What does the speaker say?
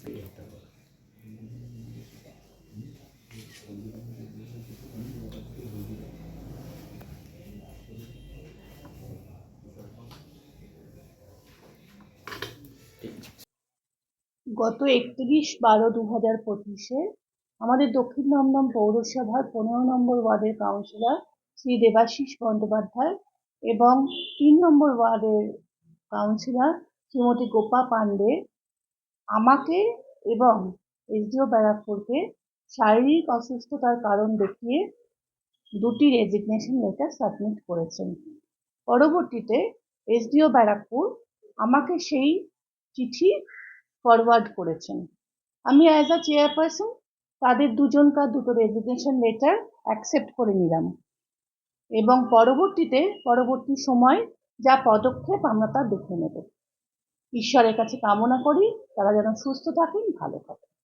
গত 31/12/2025 আমাদের দক্ষিণ দমদম পৌরসভার 15 নম্বর ওয়ার্ডের কাউন্সিলর শ্রী দেবাশিস বন্দ্যোপাধ্যায় এবং 3 নম্বর ওয়ার্ডের কাউন্সিলর শ্রীমতী গোপা পাণ্ডে আমাকে এবং এসডিও ব্যারাকপুরকে শারীরিক অসুস্থতার কারণ দেখিয়ে 2টি রেজিগনেশন লেটার সাবমিট করেছেন। পরবর্তীতে এসডিও ব্যারাকপুর আমাকে সেই চিঠি ফরওয়ার্ড করেছেন। আমি অ্যাজ আ চেয়ারপারসন তাদের দুজনকার 2টো রেজিগনেশন লেটার অ্যাকসেপ্ট করে নিলাম এবং পরবর্তী সময় যা পদক্ষেপ আমরা তা দেখে নেব। ঈশ্বরের কাছে কামনা করি তারা যেন সুস্থ থাকেন, ভালো থাকেন।